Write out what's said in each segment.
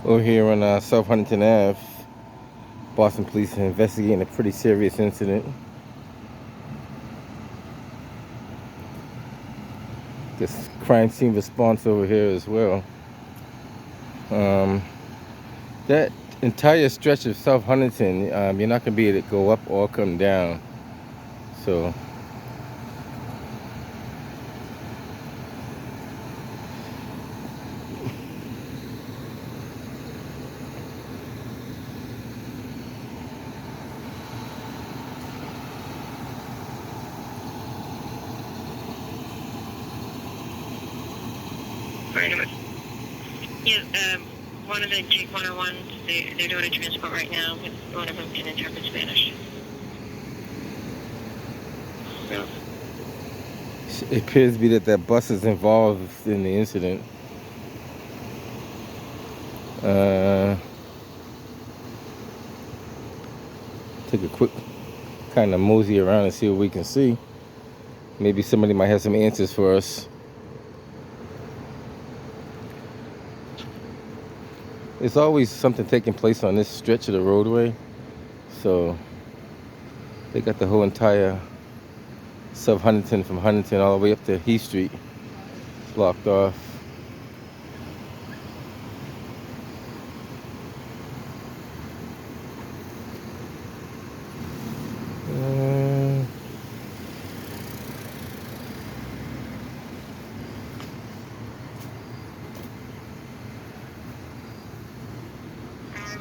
Over here on South Huntington Ave, Boston police are investigating a pretty serious incident. This crime scene response over here as well. Um, that entire stretch of South Huntington, you're not going to be able to go up or come down. So, Yeah, one of the Jake 101s, they're doing a transport right now, but one of them can interpret Spanish. Yeah. it appears to be that bus is involved in the incident. Take a quick kind of mosey around and see what we can see. Maybe somebody might have some answers for us. There's always something taking place on this stretch of the roadway. So they got the whole entire South Huntington from Huntington all the way up to Heath Street blocked off.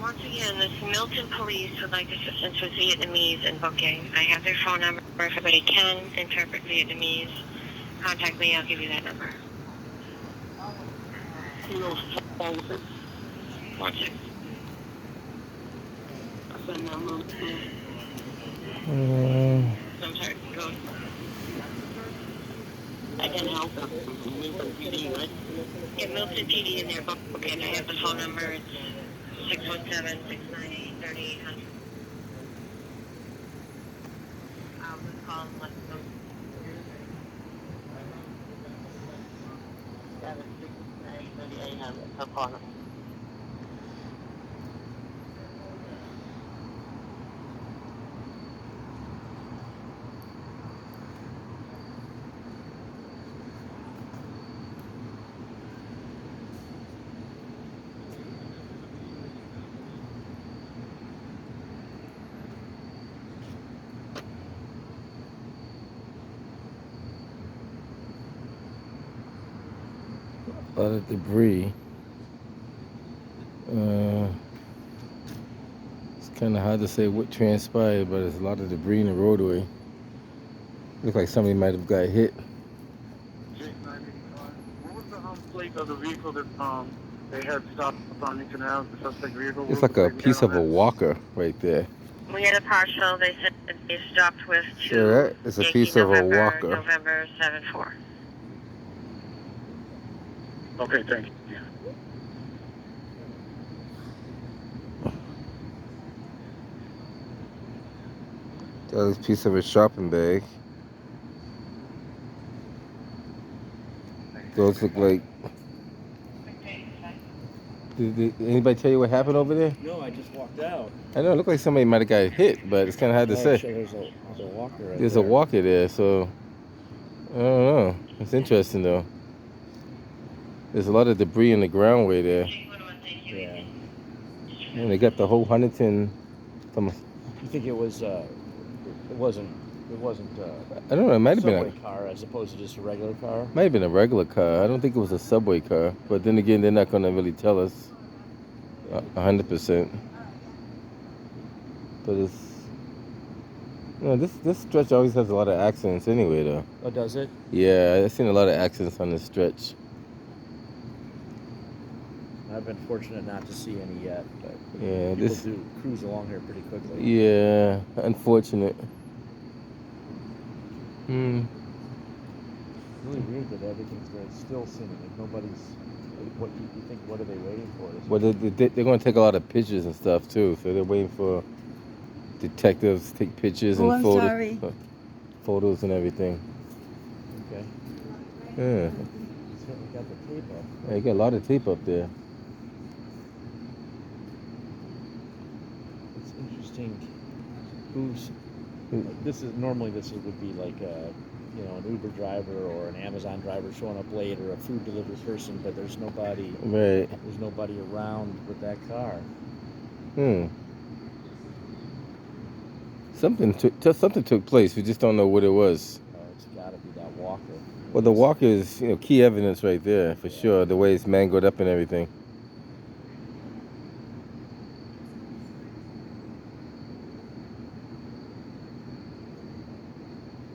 Once again, this Milton Police would like assistance with Vietnamese and booking. I have their phone number. If anybody can interpret Vietnamese, contact me. I'll give you that number. One second. I'm sorry. Go on. I can help them. Milton PD, right? Yeah, Milton PD in their booking. I have the phone number. It's 617-698-3800. I'll just call and let them know. 769-3800. I'll call them. A lot of debris. It's kind of hard to say what transpired, but there's a lot of debris in the roadway. Looks like somebody might have got hit. What was the plate of the vehicle that they had stopped on Huntington Ave, the suspect vehicle? It's like a piece of a walker right there. We had a partial. They said they stopped with So that is a piece of a walker. November 7-4. Okay, thank you. That was a piece of a shopping bag. Those look like. Did anybody tell you what happened over there? No, I just walked out. I know it looked like somebody might have got hit, but it's kind of hard to say. There's a walker right There's there. a walker there, so I don't know. It's interesting though. There's a lot of debris in the groundway there. Yeah. And they got the whole Huntington from. You think it was? It wasn't. I don't know. It might have been subway car as opposed to just a regular car. Might have been a regular car. I don't think it was a subway car. But then again, they're not going to really tell us 100%. But it's, this stretch always has a lot of accidents anyway, though. Oh, does it? Yeah, I've seen a lot of accidents on this stretch. I've been fortunate not to see any yet, but Yeah, people do cruise along here pretty quickly. Yeah, unfortunate. Really weird that everything's very still seeming like nobody's. What you think? What are they waiting for? Well, they're going to take a lot of pictures and stuff too, so they're waiting for detectives to take pictures and photos and everything. Okay. Yeah. Certainly got the tape up. Yeah, you got a lot of tape up there. interesting. Who's like, this is normally would be like a, you know, an Uber driver or an Amazon driver showing up late, or a food delivery person, but there's nobody. Right. There's nobody around with that car. Something took place. We just don't know what it was. Oh, it's got to be that walker. Well, the walker is, you know, key evidence right there for sure. The way it's mangled up and everything.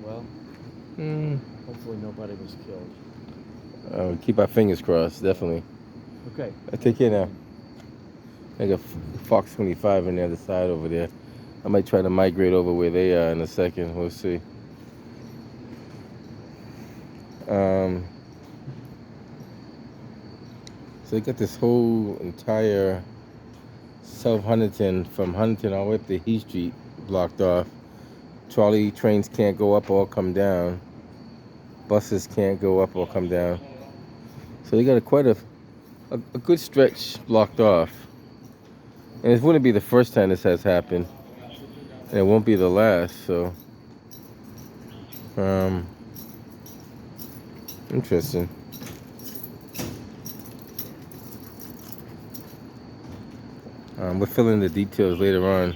Well, hopefully nobody was killed. Keep our fingers crossed, definitely. Okay. Take care now. I got Fox 25 on the other side over there. I might try to migrate over where they are in a second. We'll see. So they got this whole entire South Huntington, from Huntington all the way up to Heath Street, blocked off. Trolley trains can't go up or come down. Buses can't go up or come down. So they got quite a good stretch blocked off. And it wouldn't be the first time this has happened. And it won't be the last, so interesting. We'll fill in the details later on.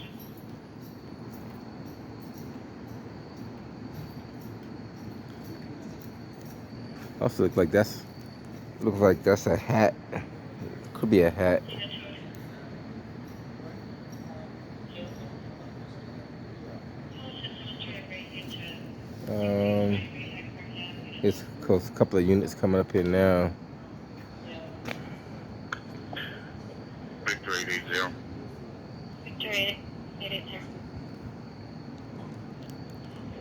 Also looks like that's a hat. Could be a hat. There's a couple of units coming up here now. Victor 880. Victor 880.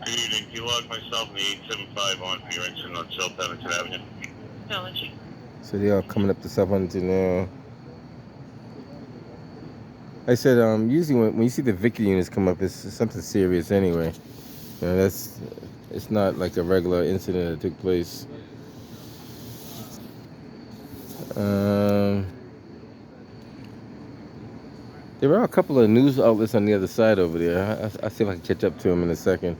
Good evening. Can you log myself in the 875 on for your incident on South Huntington Avenue? Knowledge. So they are coming up to South Huntington now. I said, usually when you see the Victor units come up, it's something serious anyway. You know, it's not like a regular incident that took place. There are a couple of news outlets on the other side over there. I'll see if I can catch up to them in a second.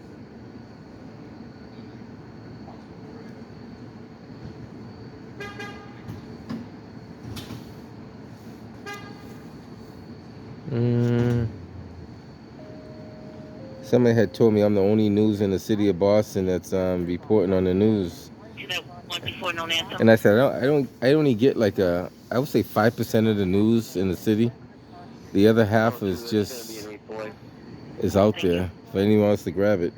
Somebody had told me I'm the only news in the city of Boston that's reporting on the news. And I said I only get like I would say 5% of the news in the city. The other half is out there for anyone else to grab it.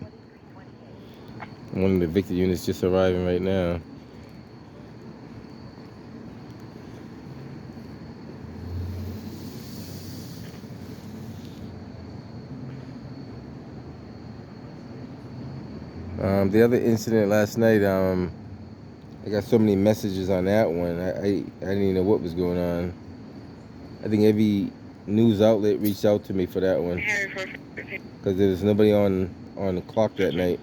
One of the Victor units just arriving right now. The other incident last night, I got so many messages on that one. I didn't even know what was going on. I think every news outlet reached out to me for that one because there was nobody on the clock that night.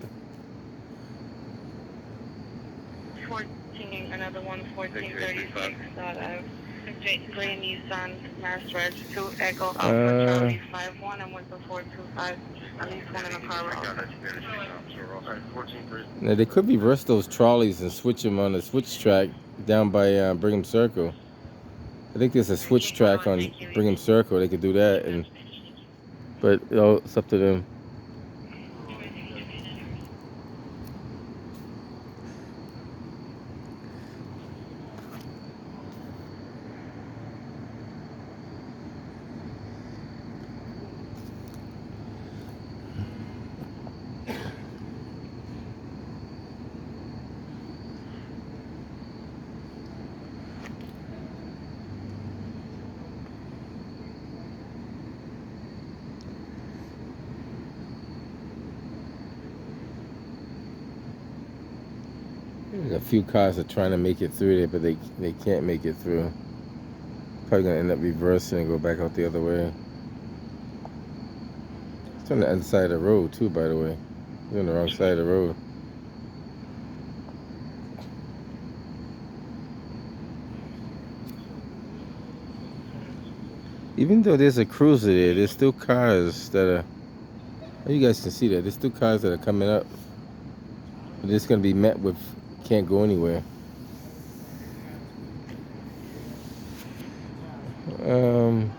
another one, 1436 out of Green Nissan Mass Reg 2 Echo Alpha Charlie 51 and 1425. At least one in the car. Now they could reverse those trolleys and switch them on the switch track down by Brigham Circle. I think there's a switch track on Brigham Circle. They could do that, but it's up to them. A few cars are trying to make it through there, but they can't make it through. Probably gonna end up reversing and go back out the other way. It's on the other side of the road too, by the way. You're on the wrong side of the road. Even though there's a cruiser there, there's still cars that are. Oh, you guys can see that. There's still cars that are coming up. But it's going to be met with can't go anywhere. Um,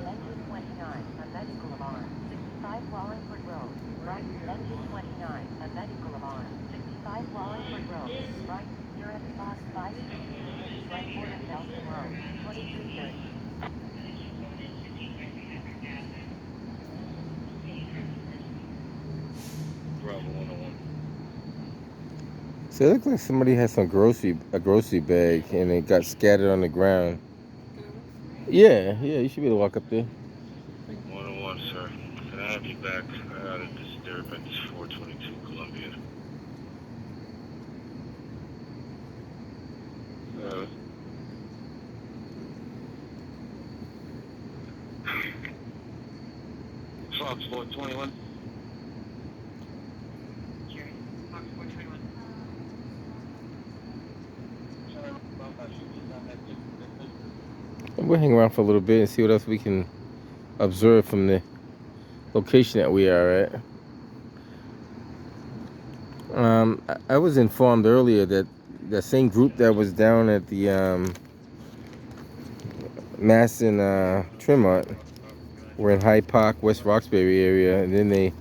Engine 29, a medical alarm. 65 Wallingford Road. Right. Engine 29, a medical alarm. 65 Wallingford Road. Right. Nearest box 533, right border Nelson Road. 2330. Bravo 101. so it looks like somebody had a grocery bag and it got scattered on the ground. Yeah, you should be able to walk up there. 101, sir. Can I have you back out of disturbance 422 Columbia? Fox 421. Jerry, box 421. And we'll hang around for a little bit and see what else we can observe from the location that we are at. I was informed earlier that the same group that was down at the Mass in Tremont were in Hyde Park, West Roxbury area, and then they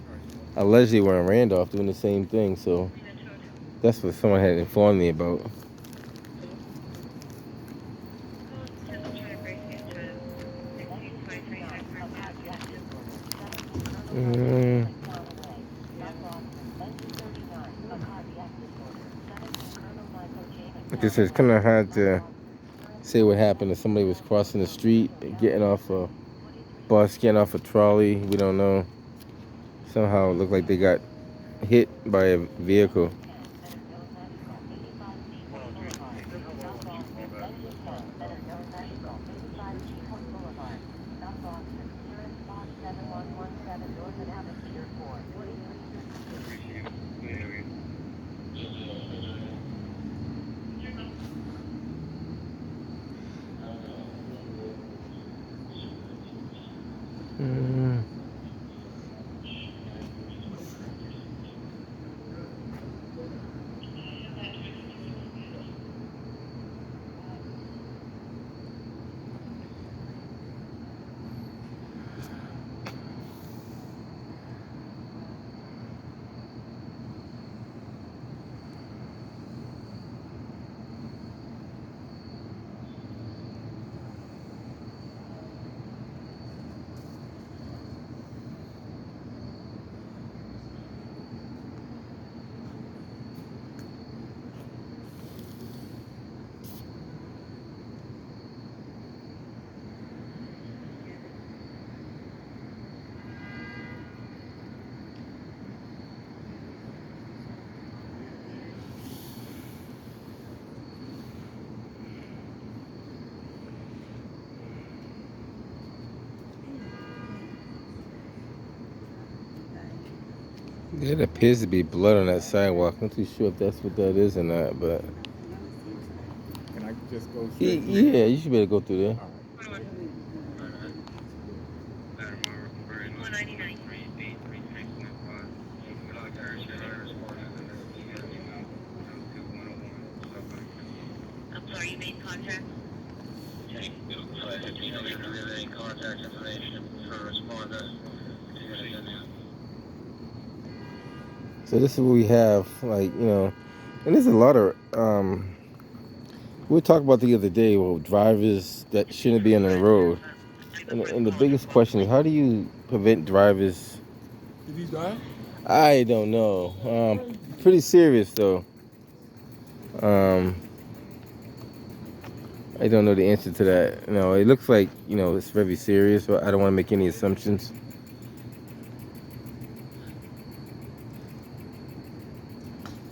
allegedly were in Randolph doing the same thing. So that's what someone had informed me about. Mm, like I said, it's kind of hard to say what happened if somebody was crossing the street, getting off a bus, getting off a trolley. We don't know. Somehow it looked like they got hit by a vehicle. Mm. There appears to be blood on that sidewalk. I'm not too sure if that's what that is or not, but Can I just go straight through? yeah, you should be able to go through there. 199. I'm sorry, you made contact? Contact information for responders. So this is what we have, like, and there's a lot of we talked about the other day, well, drivers that shouldn't be on the road. And the biggest question is, how do you prevent drivers? Did he die? I don't know. Pretty serious though. I don't know the answer to that. No, it looks like it's very serious, but I don't want to make any assumptions.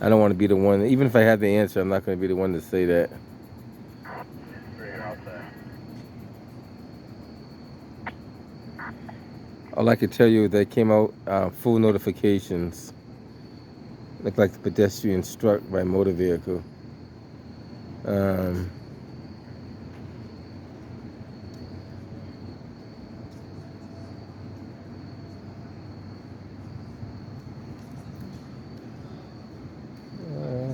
I don't want to be the one. Even if I had the answer, I'm not going to be the one to say that. All I can tell you is they came out full notifications. Looked like the pedestrian struck by motor vehicle. Um, uh,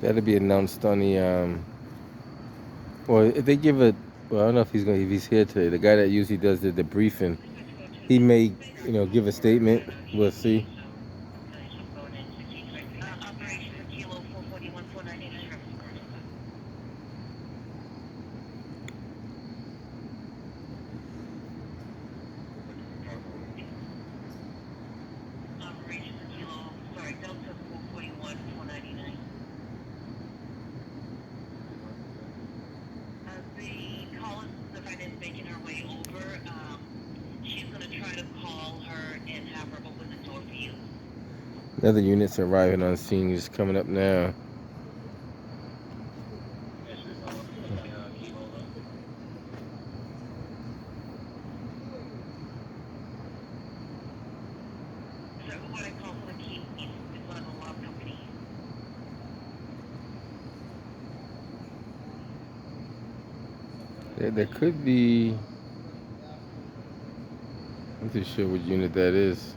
that'll be announced on the or if they give it. Well, I don't know if he's here today. The guy that usually does the debriefing, he may give a statement. We'll see. Operation Kilo 441 499. Operation Kilo, sorry, Delta 441 499. The caller, the friend is making her way over. She's gonna try to call her and have her open the door for you. Another unit's arriving on scene. Just coming up now. So what I call for the key is one of the lock company. There could be. I'm not too sure what unit that is.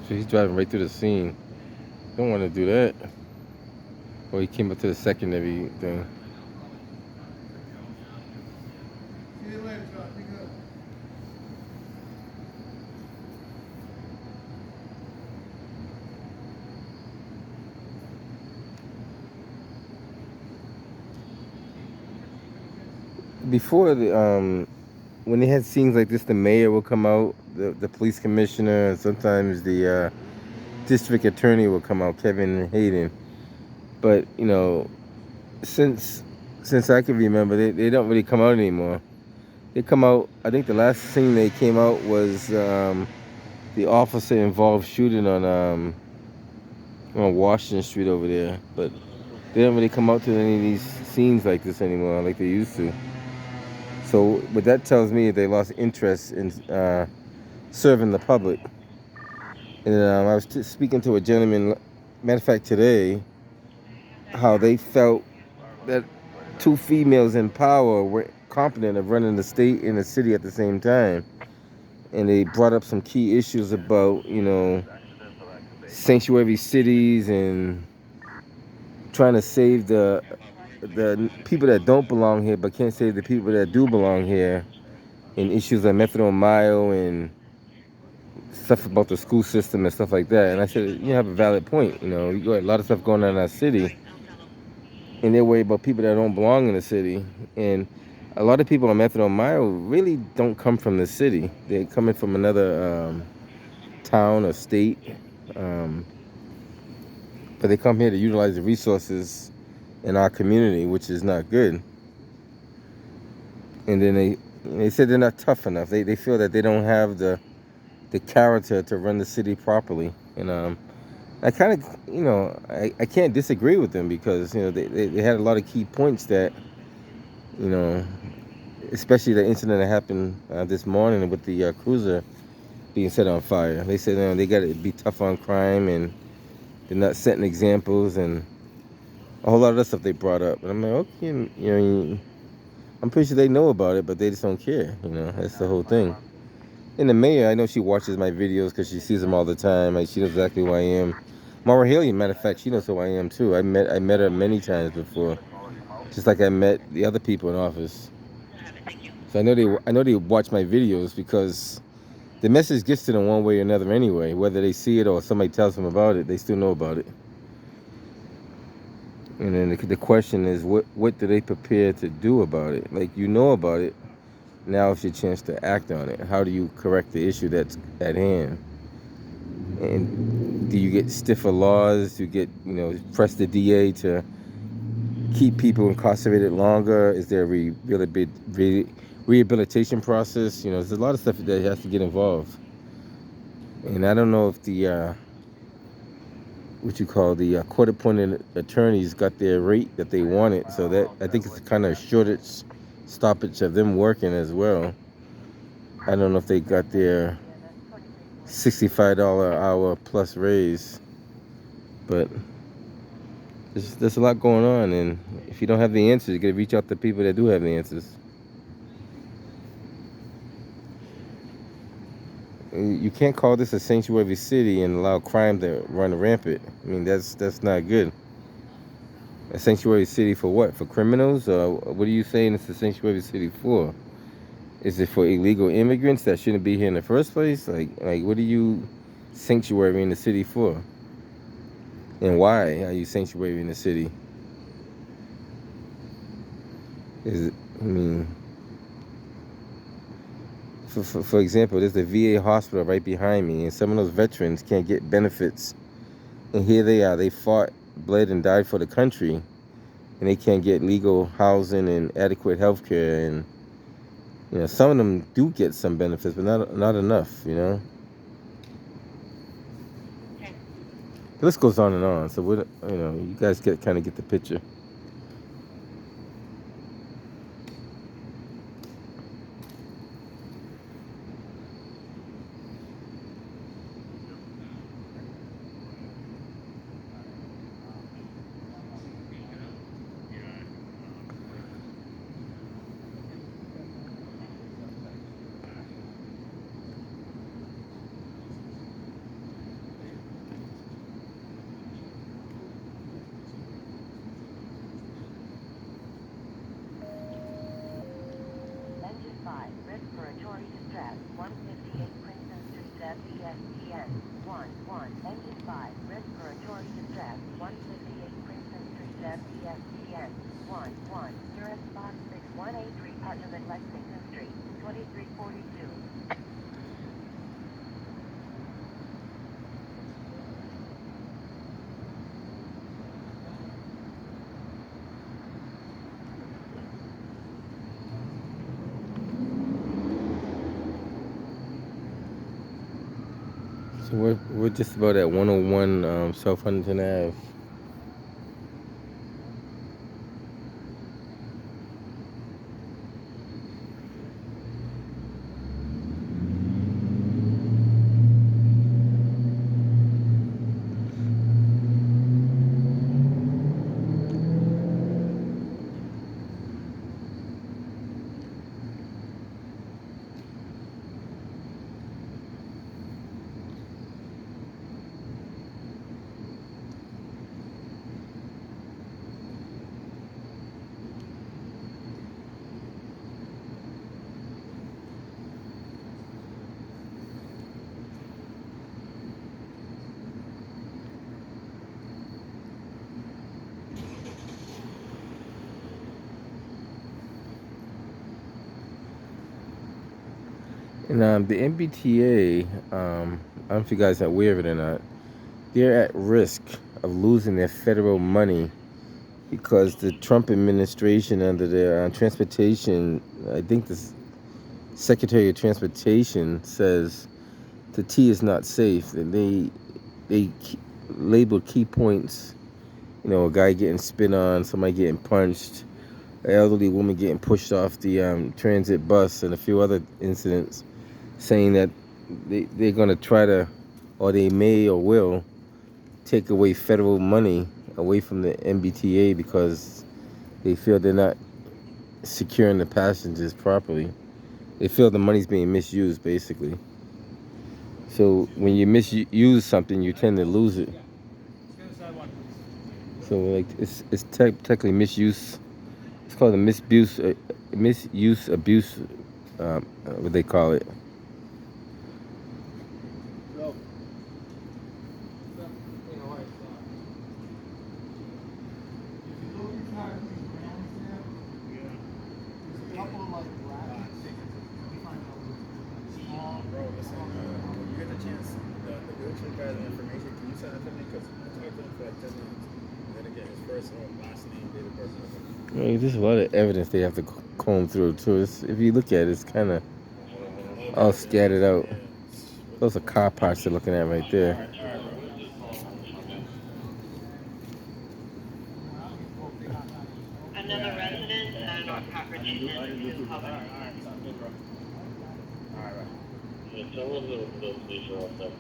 He's driving right through the scene. Don't want to do that. Or he came up to the secondary thing. See you later, John. Be good. Before when they had scenes like this, the mayor will come out, the police commissioner, and sometimes the district attorney will come out, Kevin Hayden. But since I can remember, they don't really come out anymore. They come out. I think the last scene they came out was the officer involved shooting on Washington Street over there. But they don't really come out to any of these scenes like this anymore, like they used to. So what that tells me is they lost interest in serving the public. And I was speaking to a gentleman, matter of fact, today, how they felt that two females in power were competent of running the state and the city at the same time. And they brought up some key issues about, sanctuary cities and trying to save the people that don't belong here, but can't save the people that do belong here. And issues like methadone mile and stuff about the school system and stuff like that. And I said, you have a valid point. You got a lot of stuff going on in our city, and they're worried about people that don't belong in the city. And a lot of people on methadone mile really don't come from the city. They're coming from another town or state, but they come here to utilize the resources in our community, which is not good. And then they said they're not tough enough. They feel that they don't have the character to run the city properly. And I kind of, I can't disagree with them because, they had a lot of key points that, especially the incident that happened this morning with the cruiser being set on fire. They said they got to be tough on crime and they're not setting examples and a whole lot of other stuff they brought up. And I'm like, okay, I'm pretty sure they know about it, but they just don't care. That's the whole thing. And the mayor, I know she watches my videos because she sees them all the time. Like, she knows exactly who I am. Mara Haley, matter of fact, she knows who I am too. I met her many times before, just like I met the other people in office. So I know they watch my videos because the message gets to them one way or another anyway. Whether they see it or somebody tells them about it, they still know about it. And then the question is, what do they prepare to do about it? Like, about it. Now it's your chance to act on it. How do you correct the issue that's at hand? And do you get stiffer laws? Do you get, press the DA to keep people incarcerated longer? Is there a rehabilitation process? There's a lot of stuff that has to get involved. And I don't know if what you call the court-appointed attorneys got their rate that they wanted. So that I think it's kind of a shortage stoppage of them working as well. I don't know if they got their $65 hour plus raise, but there's a lot going on, and if you don't have the answers, you gotta reach out to people that do have the answers. You can't call this a sanctuary city and allow crime to run rampant. I mean, that's not good. A sanctuary city for what? For criminals? What are you saying it's a sanctuary city for? Is it for illegal immigrants that shouldn't be here in the first place? Like what are you sanctuary in the city for? And why are you sanctuary in the city? Is it, I mean, for example, there's the VA hospital right behind me, and some of those veterans can't get benefits. And here they are. They fought, bled, and died for the country, and they can't get legal housing and adequate health care. And, you know, some of them do get some benefits, but not enough, you know. The list goes on and on. So, you guys kind of get the picture. Respiratory distress, 158 Princeton Street, FESTN, 1-1, engine 5, respiratory distress, 158 Princeton Street, FESTN, 1-1, nearest box 6183 Putnam and Lexington Street, 2342. So we're just about at 101 South Huntington Ave. And the MBTA, I don't know if you guys are aware of it or not, they're at risk of losing their federal money because the Trump administration, under their transportation, I think the Secretary of Transportation says the T is not safe. And they labeled key points, you know, a guy getting spit on, somebody getting punched, an elderly woman getting pushed off the transit bus, and a few other incidents, saying that they're going to try to, or they may or will, take away federal money away from the MBTA because they feel they're not securing the passengers properly. They feel the money's being misused, basically. So when you misuse something, you tend to lose it. So like it's technically misuse. It's called a misuse abuse. What they call it. I mean, there's a lot of evidence they have to comb through too. If you look at it, it's kind of all scattered out. Those are car parts they're looking at right there. another resident, I don't know what coverage is in to cover. Yeah, tell them the police are all set.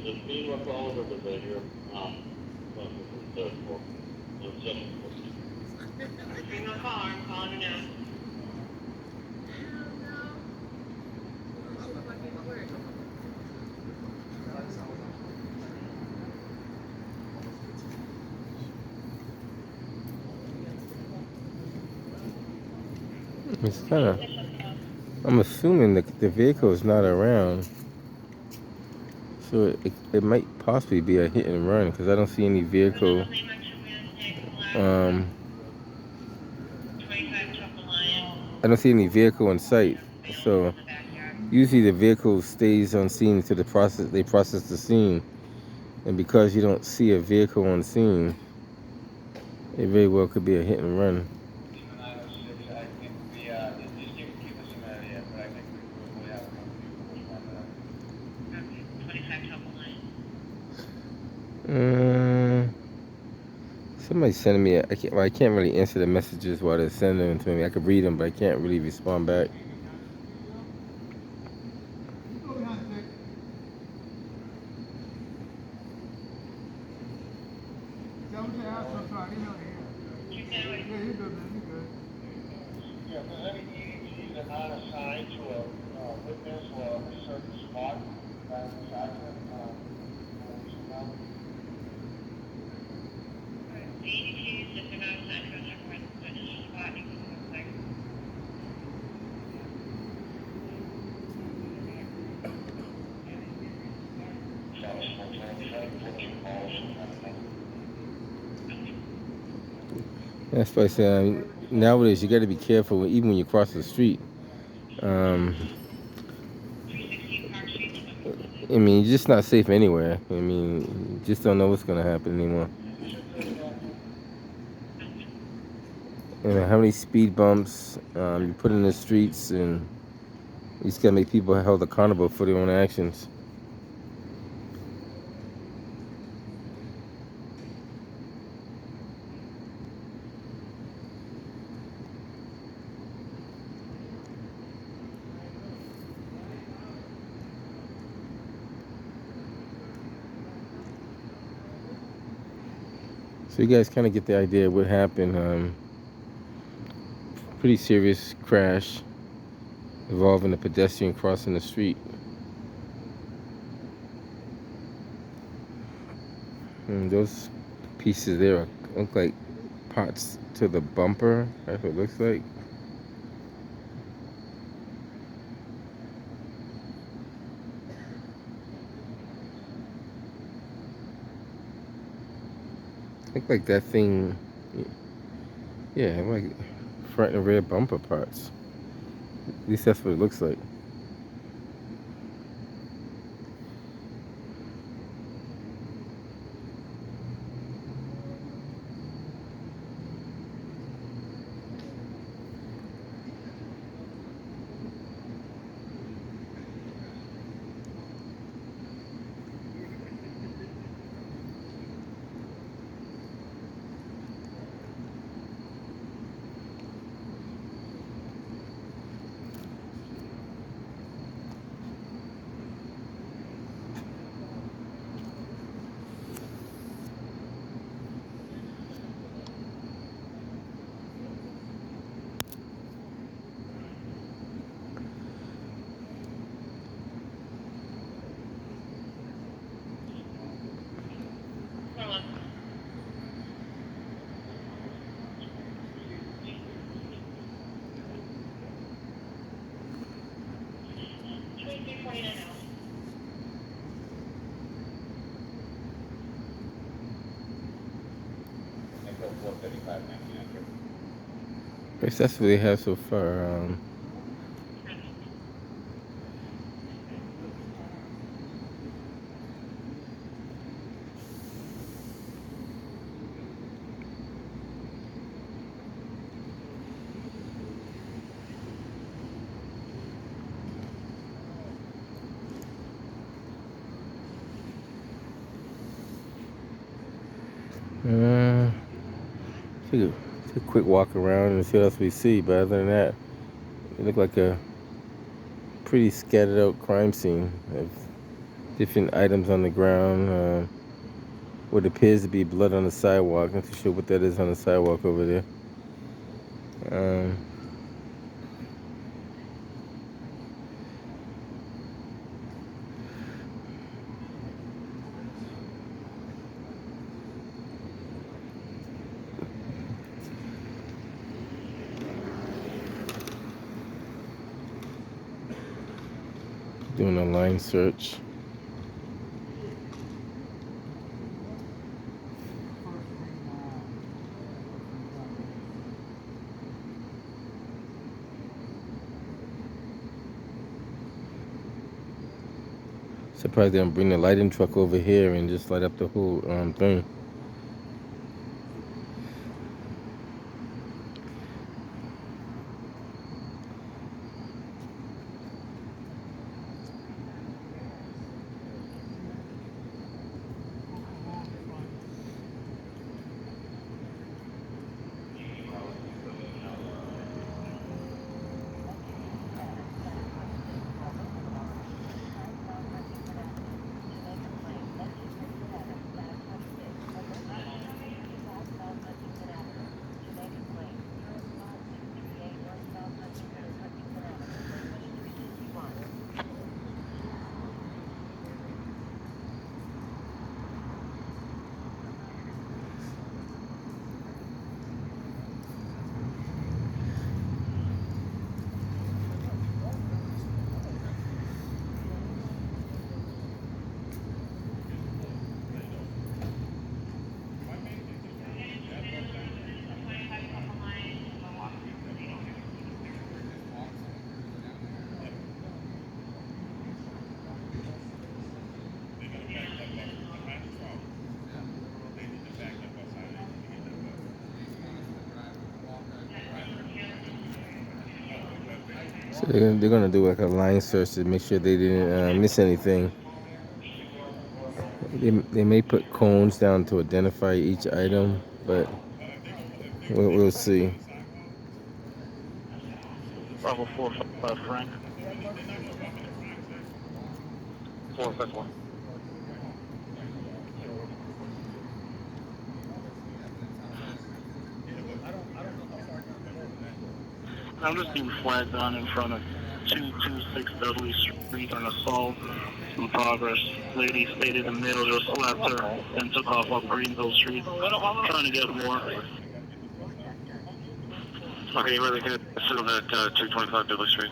The FEMA calls are right here, from the third floor, on second floor. Bring my car, I'm calling it now. It's kind of. I'm assuming that the vehicle is not around, so it might possibly be a hit and run because I don't see any vehicle. 25 I don't see any vehicle in sight. So usually the vehicle stays on scene until they process the scene, and because you don't see a vehicle on scene, it very well could be a hit and run. Somebody's sending me. I can't really answer the messages while they're sending them to me. I could read them, but I can't really respond back. Yeah, if there's any EDGs that are not assigned to a witness or a certain spot, That's why I say nowadays you got to be careful, even when you cross the street. I mean, you're just not safe anywhere. I mean, you just don't know what's going to happen anymore. And how many speed bumps you put in the streets, and you just got to make people held accountable for their own actions. So you guys kind of get the idea of what happened. Pretty serious crash involving a pedestrian crossing the street. And those pieces there look like parts to the bumper. That's what it looks like. Look like that thing. Yeah, like front and rear bumper parts. At least that's what it looks like. I guess that's what they have so far. take a quick walk around and see what else we see. But other than that, it looked like a pretty scattered out crime scene of different items on the ground. What appears to be blood on the sidewalk. Not too sure what that is on the sidewalk over there. Um, doing a line search. Surprised they don't bring the lighting truck over here and just light up the whole thing. So they're gonna do like a line search to make sure they didn't miss anything. They may put cones down to identify each item, but we'll see. Bravo 45 Frank. 451. I'm just being flagged down in front of 226 Dudley Street on assault in progress. Lady stated the male just slapped her and took off up Greenville Street. Trying to get more. Okay, where they can settle at 225 Dudley Street.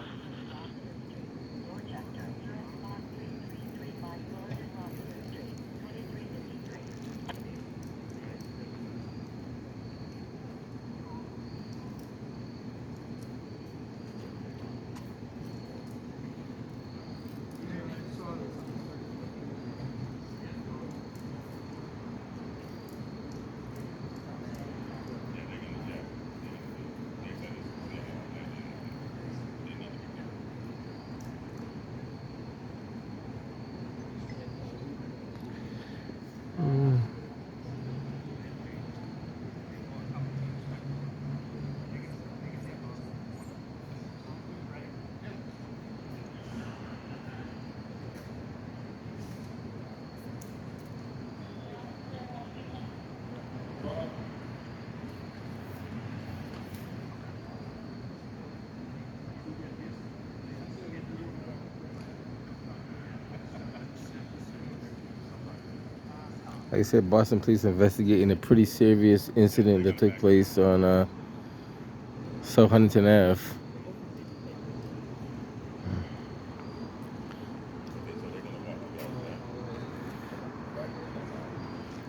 Like I said, Boston police investigating a pretty serious incident that took place on South Huntington Ave.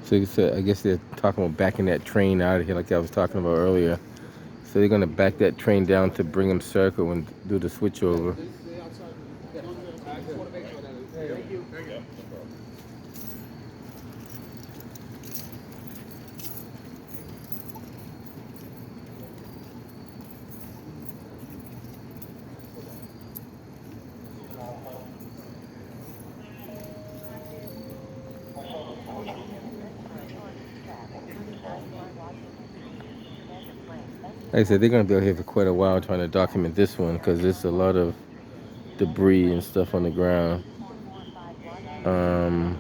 So I guess they're talking about backing that train out of here like I was talking about earlier. So they're gonna back that train down to Brigham Circle and do the switch over. Like I said, they're gonna be out here for quite a while trying to document this one because there's a lot of debris and stuff on the ground. Um,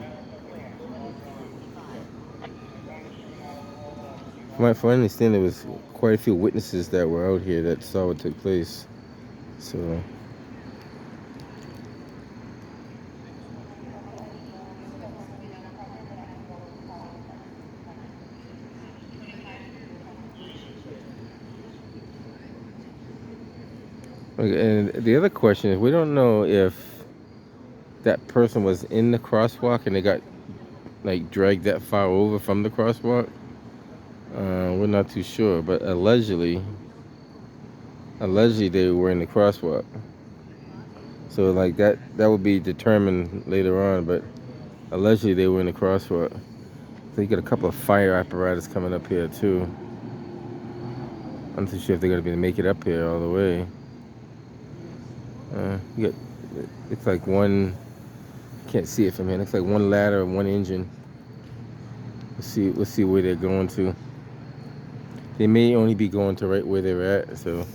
from my understanding, there was quite a few witnesses that were out here that saw what took place. So, okay, and the other question is, we don't know if that person was in the crosswalk and they got like dragged that far over from the crosswalk. We're not too sure, but allegedly they were in the crosswalk. So like that would be determined later on, but allegedly they were in the crosswalk. So you got a couple of fire apparatus coming up here too. I'm not too sure if they're gonna be able to make it up here all the way. You got, it's like one, can't see it from here. It's like one ladder and one engine. Let's see where they're going to. They may only be going to right where they're at, so.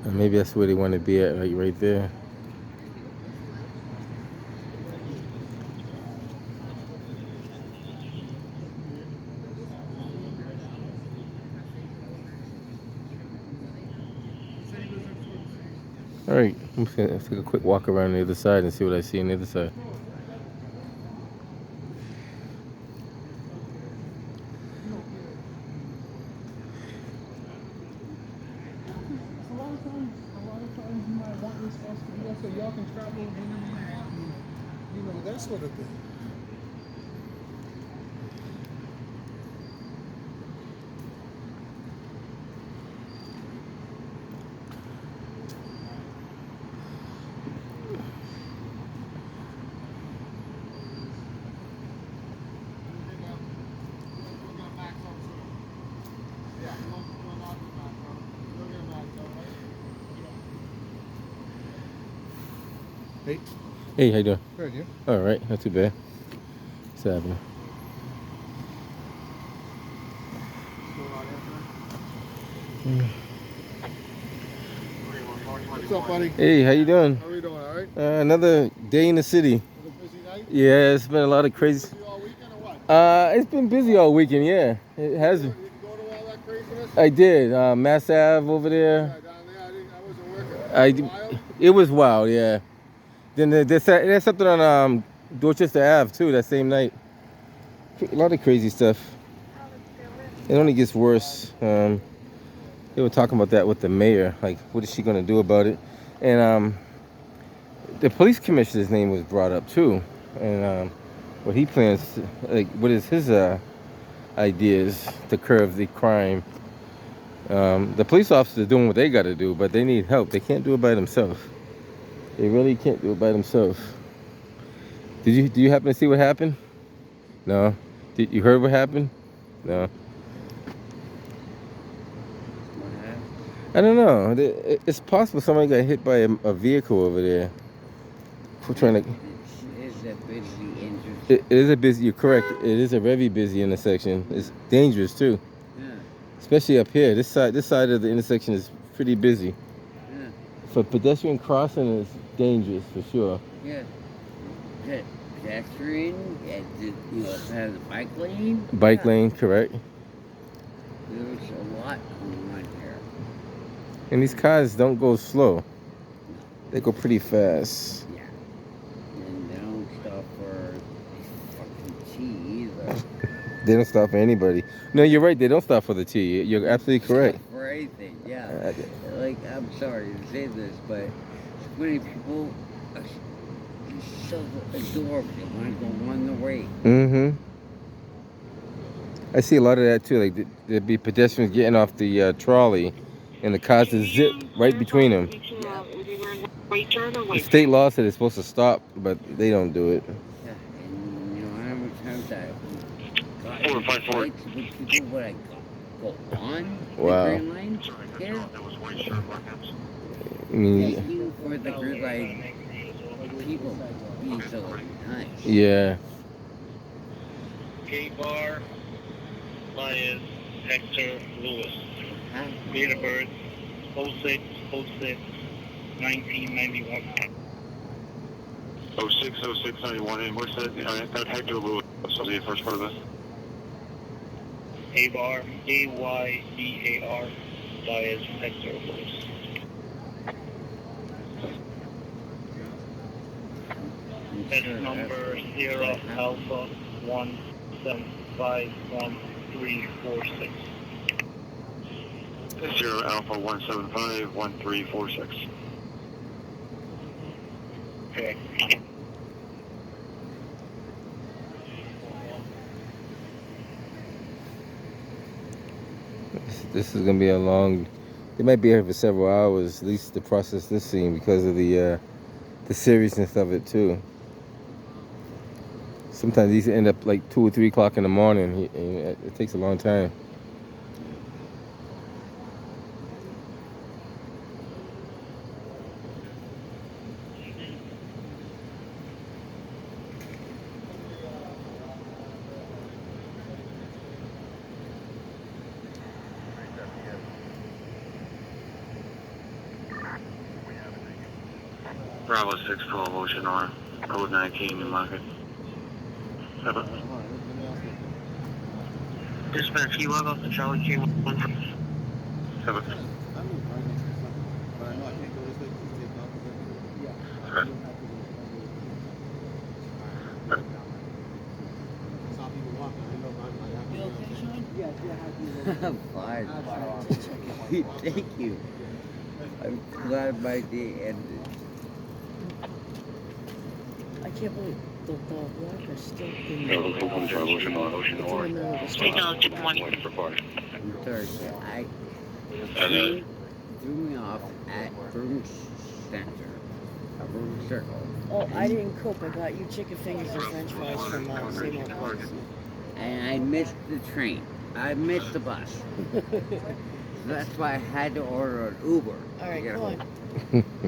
And maybe that's where they want to be at, like right there. All right, let's take a quick walk around the other side and see what I see on the other side. A lot of times you might want this bus to be so y'all can travel whenever you want, and, you know, that sort of thing. Hey. Hey, how you doing? Good, you? All right, not too bad. What's happening? What's up, buddy? Hey, how you doing? How are you doing, all right? Another day in the city. Another busy night? Yeah, it's been a lot of crazy. Busy all weekend or what? It's been busy all weekend. Yeah, it has been. Did you go to all that craziness? I did. Mass Ave over Yeah, there. down there, I wasn't working. Wild? It was wild. Yeah. Then there's something on Dorchester Ave too. That same night. A lot of crazy stuff. It only gets worse. They were talking about that with the mayor. Like, what is she gonna do about it? And the police commissioner's name was brought up too. And what he plans, like, what is his ideas to curb the crime? The police officers are doing what they got to do, but they need help. They can't do it by themselves. They really can't do it by themselves. Do you happen to see what happened? No. Did you heard what happened? No. I don't know. It's possible somebody got hit by a vehicle over there. We're trying to. It's a busy intersection. It is a busy. You're correct. It is a very busy intersection. It's dangerous too, Yeah, especially up here. This side of the intersection is pretty busy. yeah, For pedestrian crossing, is dangerous for sure. yeah. Pedestrian, it has a bike lane. Bike lane, correct. There's a lot going on here. And these cars don't go slow. They go pretty fast. Yeah. And they don't stop for fucking tea either. They don't stop for anybody. No, you're right. They don't stop for the T. You're absolutely correct. Stop for anything, yeah. Like, I'm sorry to say this, but so many people are so adorable. They want to go on the way. Mm-hmm. I see a lot of that too. Like there'd be pedestrians getting off the trolley, and the cars just zip right between them. The state law said it's supposed to stop, but they don't do it. Yeah, and you know how many times I got 454. fights with people when I go on Wow. the Green Line here? I mean, Thank you for the good, like, people being so nice. yeah. K-Bar, Myers, Hector, Lewis. Huh? Date of birth, 06/06, 1991. 06/06/91, and what's that Hector Lewis? What's the first part of this? A-Bar, A-Y-B-A-R, Myers, Hector, Lewis. That's number Sierra Alpha 1751346. Sierra Alpha 1751346. Okay. This is gonna be a long. They might be here for several hours, at least to process this scene because of the seriousness of it too. Sometimes these end up like 2 or 3 o'clock in the morning. And it takes a long time. Bravo 612, Ocean R, code 19, New Market. Dispatch, you log off the Charlie Q1. Have a, I'm in right next to the but I know I can't go this way because it's taken off. Yeah. Okay. Some people walking. I know I'm You okay, Sean? Yeah, I'm fine. Thank you. I'm glad my day ended. I can't believe the walker's still in Bravo 415, Ocean R, Ocean it's in R. the middle of the street. Signal to one. Waiting for party. I'm sorry, I And threw me off at Broom Center, a Broom Circle, Oh, I didn't cook. I got you chicken fingers and french fries from same old place. and I missed the train. I missed the bus. That's why I had to order an Uber. All right, to get go home. on.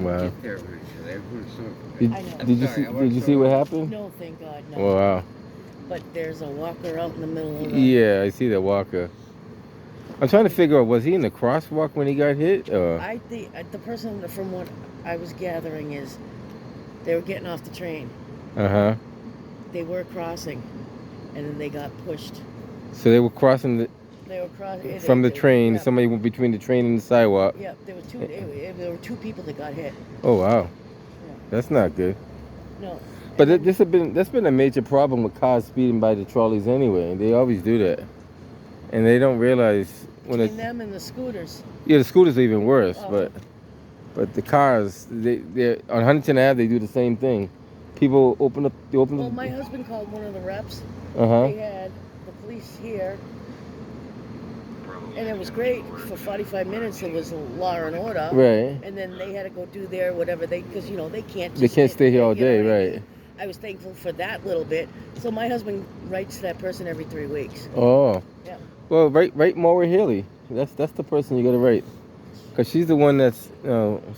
Wow. Get there eventually. Everyone's so Did, I know. did you Sorry, see? I Did you worked see so what hard. happened? No, thank God, no. Oh, wow. But there's a walker out in the middle of the... Yeah, I see that walker. I'm trying to figure out, was he in the crosswalk when he got hit? Or? I think the person, from what I was gathering, is they were getting off the train. Uh-huh. They were crossing, and then they got pushed. So they were crossing They were crossing from the train. Yeah, Somebody went between the train and the sidewalk. yeah, there were two people that got hit. Oh, wow. Yeah. That's not good. No. But that's been a major problem with cars speeding by the trolleys anyway. They always do that. And they don't realize when Between it... them and the scooters. Yeah, the scooters are even worse, Oh. but the cars, they're on Huntington Ave, they do the same thing. People open Well, my husband called one of the reps. Uh-huh. They had the police here, and it was great. For 45 minutes, it was law and order. Right. And then they had to go do their whatever because they can't. They can't stay here all you know day, what I mean? right. I was thankful for that little bit. So my husband writes that person every 3 weeks. Oh. Yeah. Well, write Maura Haley. That's the person you gotta write, cause she's the one that's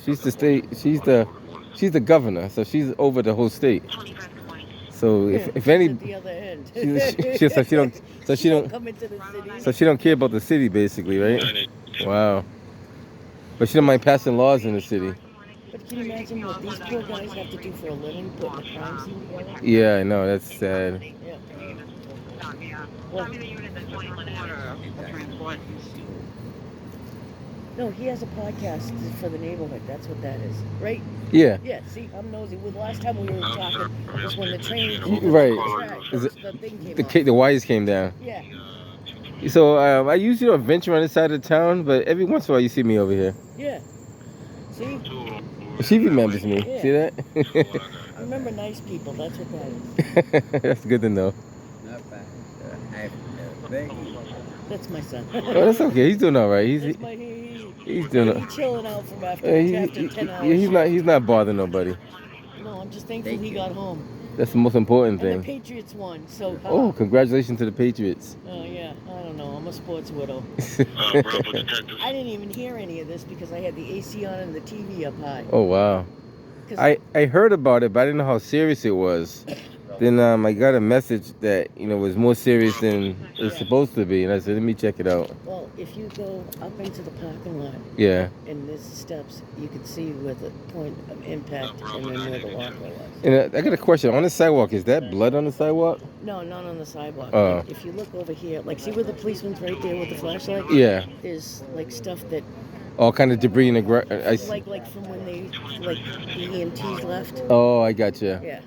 she's the state, she's the governor, so she's over the whole state. 25 points. So She's if any, at the other end. she don't come into the city. so she don't care about the city basically, right? Wow. But she don't mind passing laws in the city. But can you imagine what these poor guys have to do for a living, putting a crime scene together? Yeah, I know, that's sad. Yeah. Tell me the unit that's 21 transport. No, he has a podcast for the neighborhood. That's what that is, right? Yeah. Yeah. See, I'm nosy. Well, the last time we were talking was when the train, Right. the Is it- thing came The off. the wires came down. Yeah. So I usually don't venture on this side of town, but every once in a while you see me over here. Yeah. See, She remembers me. Yeah. See that? remember nice people. That's what that is. That's good to know. Not bad. Thank you. That's my son. Oh, that's okay. He's doing all right. He's That's my he's doing it. He's chilling out from after, Yeah, after 10 hours. he's not bothering nobody. No, I'm just thankful Thank he you. got home. That's the most important And the thing. Patriots won, so. Oh, congratulations to the Patriots. Oh yeah, I don't know. I'm a sports widow. Bravo detectives. I didn't even hear any of this because I had the AC on and the TV up high. Oh wow. 'Cause I heard about it, but I didn't know how serious it was. Then I got a message that was more serious than it's supposed to be, and I said, let me check it out. well, if you go up into the parking lot Yeah. and there's steps, you can see where the point of impact and then where the walkway was. And I got a question on the sidewalk. Is that blood on the sidewalk? No, not on the sidewalk. Oh. Like, if you look over here, like see where the policeman's right there with the flashlight? Yeah. There's like stuff that All kind of debris in the ground. like from when they like the EMTs left. Oh, I gotcha. Yeah.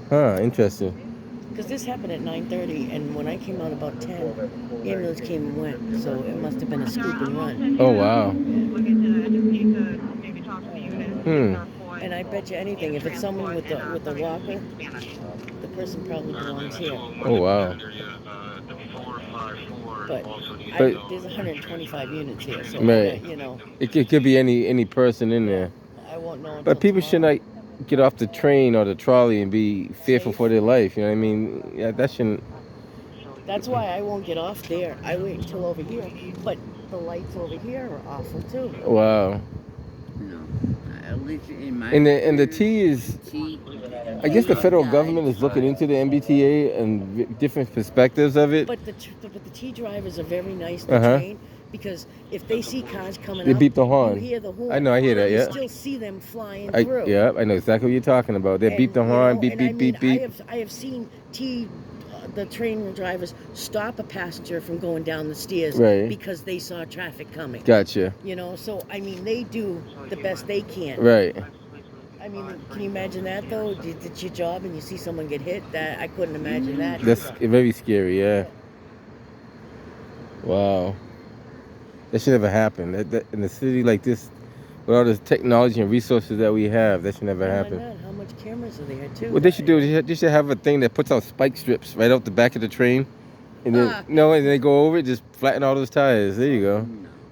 Huh. Interesting. Because this happened at 9:30, and when I came out about 10, ambulance came and went, so it must have been a scoop and run. Oh wow. Look into that if you could maybe talk to the unit. And I bet you anything, if it's someone with the walker, the person probably belongs here. Oh wow. But there's 125 units here, so Right. It could be any person in there. I won't know. But people should not get off the train or the trolley and be fearful for their life. You know what I mean? Yeah, that shouldn't. That's why I won't get off there. I wait until over here. But the lights over here are awful too. Wow. No, at least in my. And the T is. T. I guess the federal government is looking into the MBTA and different perspectives of it. But the T drivers are very nice to Uh-huh. train because if they see cars coming They up, beep the horn. you hear the horn. I know, I hear that, You yeah. still see them flying I through. I know exactly what you're talking about. They beep the And, horn, you know, beep, and beep, I beep, mean, beep. I have seen the train drivers stop a passenger from going down the stairs Right. because they saw traffic coming. Gotcha. So I mean, they do the best they can. Right. I mean, can you imagine that though? It's your job and you see someone get hit. That I couldn't imagine that. That's very scary, yeah. Wow. That should never happen. That in a city like this, with all the technology and resources that we have, that should never happen. How much cameras are there too? What they should do is they should have a thing that puts out spike strips right out the back of the train, and then and then they go over it, just flatten all those tires. There you go.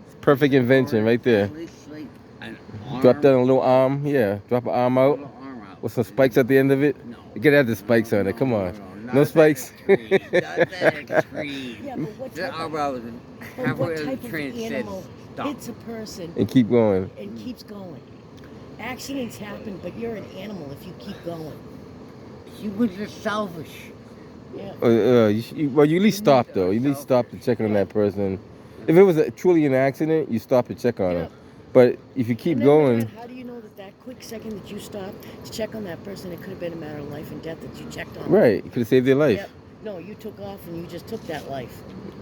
It's perfect invention right there. At least like an arm. Drop down a little arm, yeah. Drop an arm out Little arm out. with some spikes at the end of it. No. You gotta have the spikes on it. Come on. Not No that spikes. extreme. Not that extreme. Yeah, but what The type arm of, out was but halfway what of type the of train said animal stop. hits a person And keep going. and keeps going? Accidents happen, but you're an animal if you keep going. He was just selfish. Yeah. Well, you at least stop though. You at least stop to check on that person. If it was truly an accident, you stop to check on Yeah. him. But if you keep And then going, how do you know that quick second that you stopped to check on that person, it could have been a matter of life and death that you checked on? right, you could have saved their life. Yep. No, you took off and you just took that life.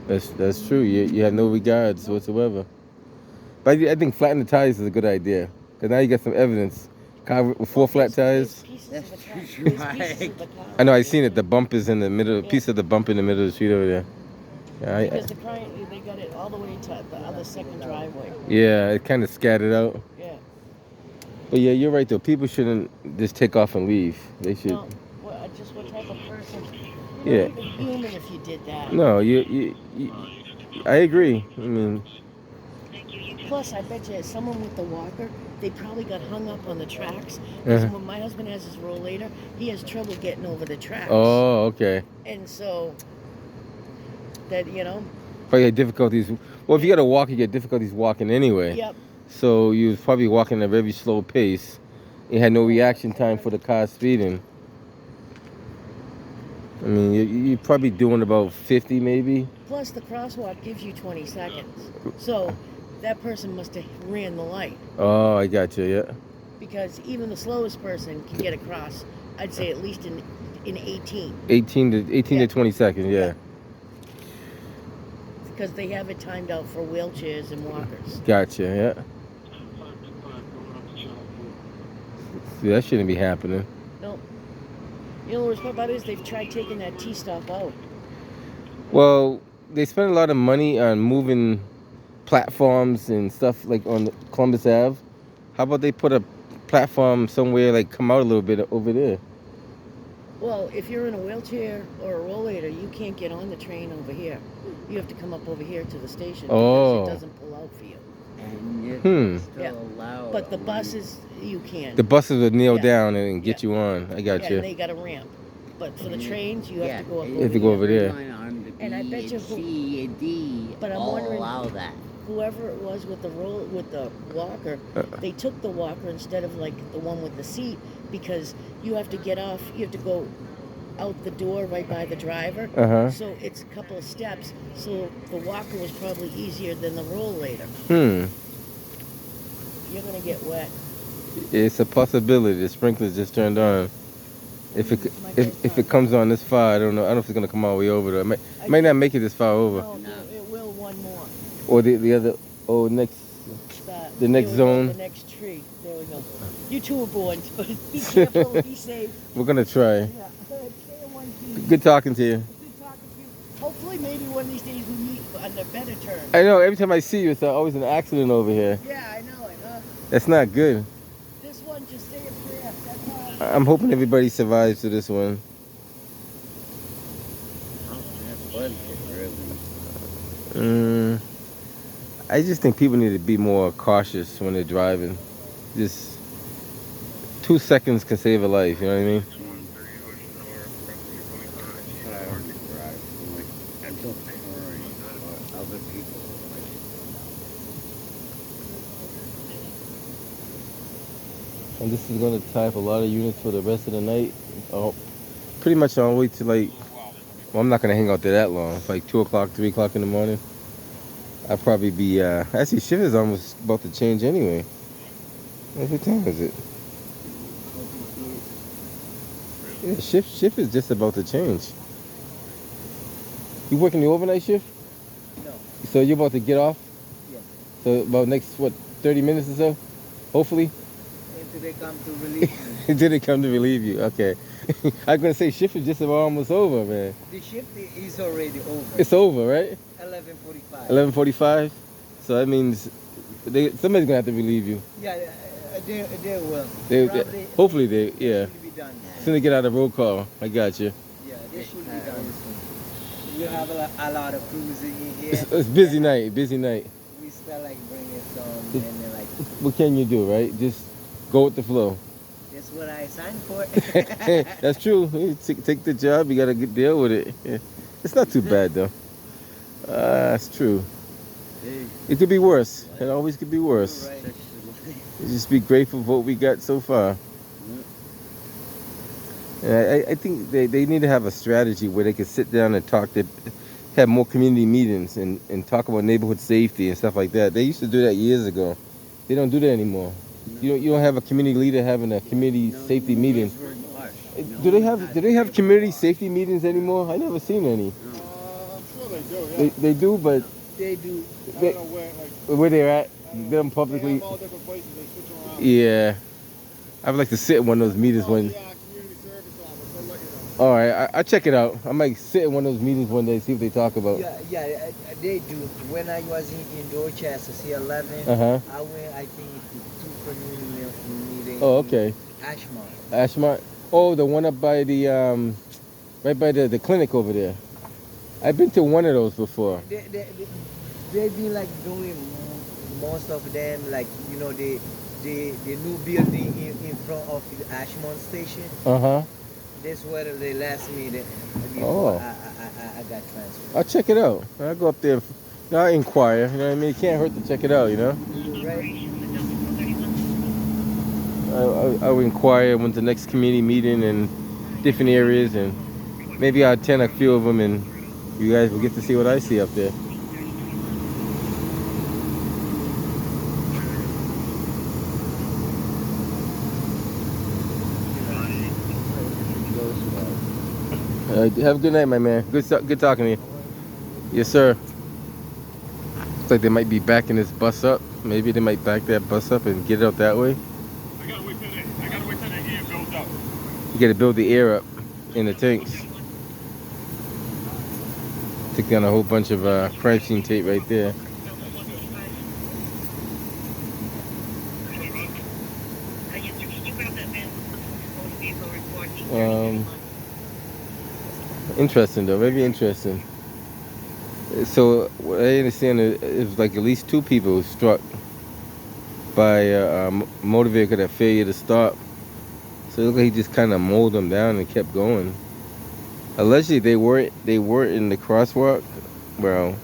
That's true. You have no regards whatsoever. But I think flattening the tires is a good idea. Because now you got some evidence. Car with 4 flat tires. That's I know, I seen it. The bump is in the middle, piece of the bump in the middle of the street over there. Because the client, they got it all the way to the other second driveway. Yeah, it kind of scattered out. Yeah. But yeah, you're right though. People shouldn't just take off and leave. They should. No, just what type of person? Yeah. You're not even human if you did that. No, I agree. I mean, Plus, I bet you someone with the walker, they probably got hung up on the tracks. Because when my husband has his rollator, he has trouble getting over the tracks. oh, okay. And so, that, Probably had difficulties. Well, if you got to walk, you get difficulties walking anyway. Yep. So you was probably walking at a very slow pace. You had no reaction time for the car speeding. I mean, you're probably doing about 50 maybe. Plus, the crosswalk gives you 20 seconds. So, that person must have ran the light. Oh, I got you, yeah. Because even the slowest person can get across, I'd say at least in 18. 18 to 20 seconds, yeah. Because they have it timed out for wheelchairs and walkers. Gotcha, yeah. See, that shouldn't be happening. No. You know the worst part about it is they've tried taking that T-stop out. Well, they spend a lot of money on moving platforms and stuff like on Columbus Ave. How about they put a platform somewhere, like come out a little bit over there? Well, if you're in a wheelchair or a rollator, you can't get on the train over here. You have to come up over here to the station because it doesn't pull out for you. And yet Hmm. still allow But the buses, you can. The buses would kneel Yeah. down and get Yeah. you on. I got Yeah, you. and they got a ramp. But for the trains, you have to go up You have to go over there. On the And I B bet you and who- C and D But I'm all wondering- allow that. Whoever it was with the walker, they took the walker instead of like the one with the seat because you have to get off. You have to go out the door right by the driver. Uh-huh. So it's a couple of steps. So the walker was probably easier than the rollator. You're gonna get wet. It's a possibility. The sprinklers just turned on. If it comes on this far, I don't know. I don't know if it's gonna come all the way over though. It might not make it this far over. No, it will one more. Or the other. Oh, next. The next zone. The next tree. There we go. You two are born, but be careful. Be safe. We're gonna try. Yeah. Stay in one piece. Good talking to you. Good talking to you. Hopefully, maybe one of these days we meet on the better terms. I know. Every time I see you, it's always an accident over here. Yeah, I know it. That's not good. This one, just say a prayer. That's all. I'm hoping everybody survives to this one. I just think people need to be more cautious when they're driving. Just 2 seconds can save a life, you know what I mean? And this is going to tie up a lot of units for the rest of the night. Pretty much on the way to like, well, I'm not going to hang out there that long. It's like 2 o'clock, 3 o'clock in the morning. I'll probably be, actually shift is almost about to change anyway. What time is it? Yeah, shift is just about to change. You working the overnight shift? No. So you're about to get off? Yeah. So about next, 30 minutes or so? Hopefully? Until they come to relieve me. Until they come to relieve you, okay. I was going to say shift is just about almost over, man. The shift is already over. It's over, right? 11:45. 11:45? So that means somebody's going to have to relieve you. Yeah, they will. Hopefully they, yeah. Should be done. As soon as they get out of roll call, I got you. Yeah, they should be done. We have a lot of crews in here. It's busy night, busy night. We still like bringing some and then like. What can you do, right? Just go with the flow. That's what I signed for. That's true. You take the job, you got to deal with it. Yeah. It's not too bad though. That's true. It could be worse. It always could be worse. Right. Just be grateful for what we got so far. And I think they need to have a strategy where they can sit down and talk, have more community meetings and talk about neighborhood safety and stuff like that. They used to do that years ago. They don't do that anymore. You don't have a community leader having a community safety meeting. Do they have community safety meetings anymore? I never seen any. I'm sure they do, yeah. They do, but They do. I don't know where they're at, them publicly. They have all different places, they switch around. Yeah, I would like to sit in one of those meetings when. Community service office, they'll let you know. All right, I'll check it out. I might sit in one of those meetings one day, see what they talk about. Yeah, they do. When I was in Dorchester, C11, I went, I think, to 2 community meetings. Oh, okay. Ashmont. Ashmont. Oh, the one up by the right by the clinic over there. I've been to one of those before. They've been like doing most of them, like the new building in front of the Ashmont station. That's where they last meeting before I got transferred. I'll check it out. I'll go up there. I'll inquire. You know what I mean? It can't hurt to check it out. You know. Right. I'll inquire when's the next community meeting in different areas, and maybe I'll attend a few of them, and you guys will get to see what I see up there. Have a good night, my man. Good talking to you. Yes, sir. Looks like they might be backing this bus up. Maybe they might back that bus up and get it out that way. I gotta wait till the air builds up. You gotta build the air up in the tanks. Took down a whole bunch of crime scene tape right there. Interesting though, very interesting. So what I understand is like at least 2 people struck by a motor vehicle that failure to stop. So it looked like he just kind of mowed them down and kept going. Allegedly, they weren't in the crosswalk. Well,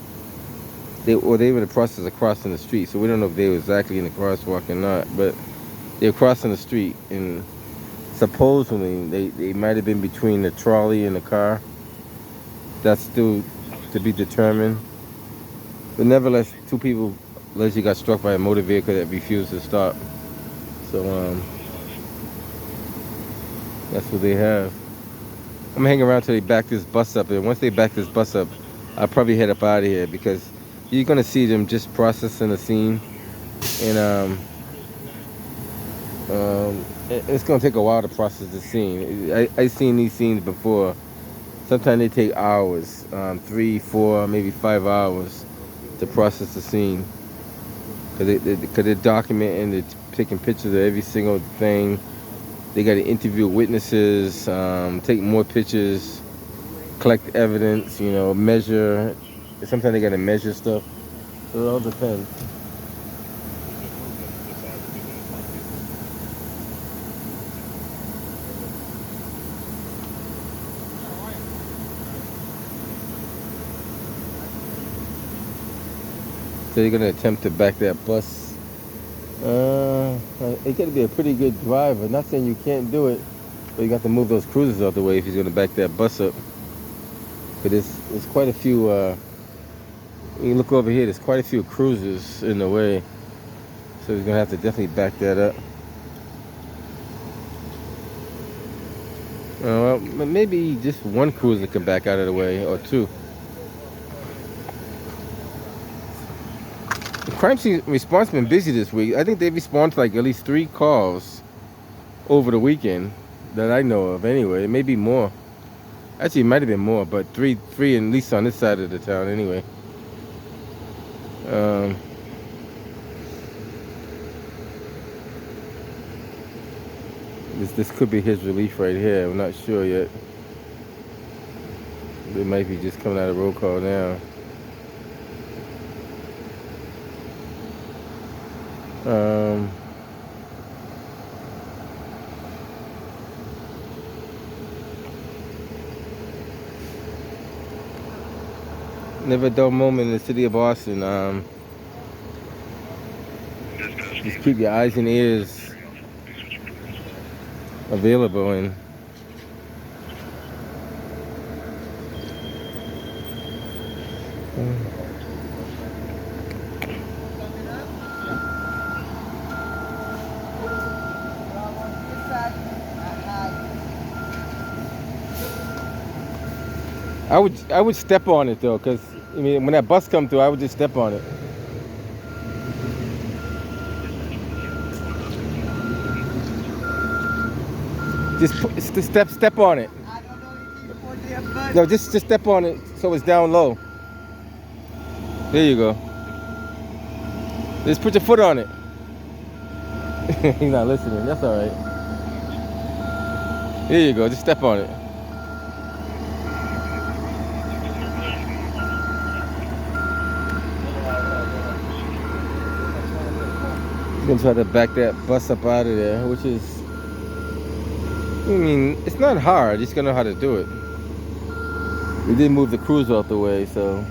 they were in the process of crossing the street. So we don't know if they were exactly in the crosswalk or not. But they were crossing the street, and supposedly they might have been between the trolley and the car. That's still to be determined. But nevertheless, two people allegedly got struck by a motor vehicle that refused to stop. So that's what they have. I'm gonna hang around till they back this bus up, and once they back this bus up, I'll probably head up out of here because you're gonna see them just processing the scene, and it's gonna take a while to process the scene. I've seen these scenes before. Sometimes they take hours, 3, 4, maybe 5 hours to process the scene. Because they're documenting, they're taking pictures of every single thing. They got to interview witnesses, take more pictures, collect evidence, measure. Sometimes they got to measure stuff. So it all depends. So you're gonna attempt to back that bus. It got to be a pretty good driver. Not saying you can't do it, but you got to move those cruisers out the way if he's gonna back that bus up. But there's quite a few. You look over here. There's quite a few cruisers in the way, so he's gonna have to definitely back that up. Well, maybe just one cruiser can back out of the way, or two. The crime scene response been busy this week. I think they responded to like at least 3 calls over the weekend that I know of. Anyway, it may be more. Actually, it might have been more, but three at least on this side of the town. Anyway. This could be his relief right here. I'm not sure yet. They might be just coming out of roll call now. Never a dull moment in the city of Boston. Just keep your eyes and ears available, and I would step on it though, because I mean when that bus come through, I would just step on it. Just step on it. No, just step on it so it's down low. There you go. Just put your foot on it. He's not listening. That's all right. There you go. Just step on it. He's gonna try to back that bus up out of there, which is, I mean, it's not hard. You just gotta know how to do it. We did move the cruiser out the way, so.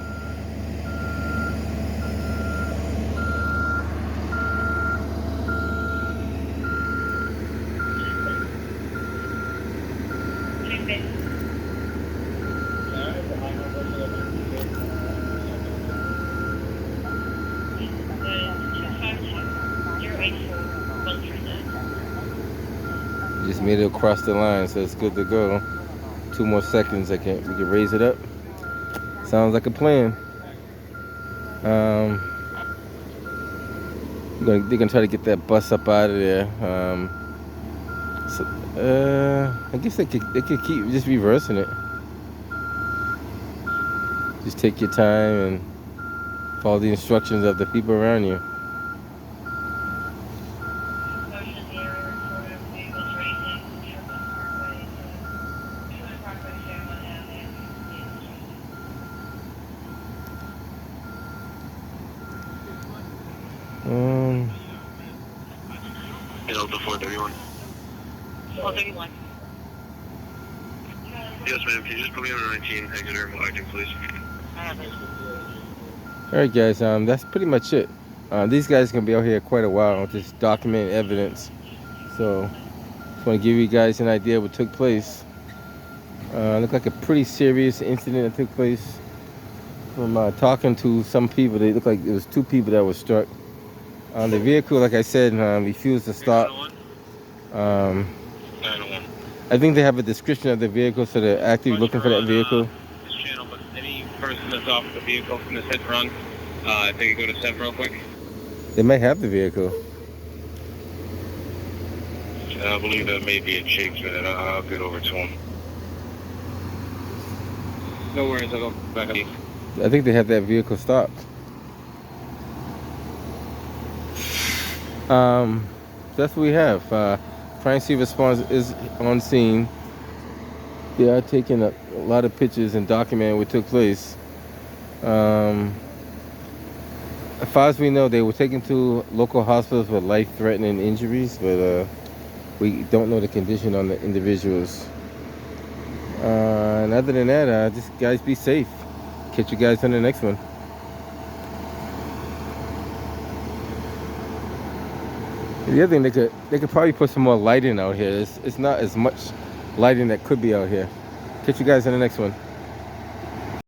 Just made it across the line, so it's good to go. 2 more seconds, we can raise it up. Sounds like a plan. They're gonna try to get that bus up out of there. I guess they could keep just reversing it. Just take your time and follow the instructions of the people around you. Delta 431. 431. Yes, ma'am. Can you just put me on 19, Exeter, Washington, please? I have it. All right, guys. That's pretty much it. These guys gonna be out here quite a while, just documenting evidence. So, just want to give you guys an idea of what took place. Looked like a pretty serious incident that took place. From talking to some people, they looked like it was 2 people that were struck. The vehicle, like I said, refused to stop. 901. I think they have a description of the vehicle, so they're actively looking for that vehicle. This channel, but any person that's off the vehicle from this hit and run, if they could go to step real quick. They might have the vehicle. I believe that may be a Chase, man. I'll get over to him. No worries, I'll go back up. I think they have that vehicle stopped. That's what we have. Crime scene response is on scene. They are taking a lot of pictures and documenting what took place. As far as we know, they were taken to local hospitals with life-threatening injuries, but we don't know the condition on the individuals. And other than that, just guys be safe. Catch you guys on the next one. The other thing, they could probably put some more lighting out here. It's not as much lighting that could be out here. Catch you guys on the next one.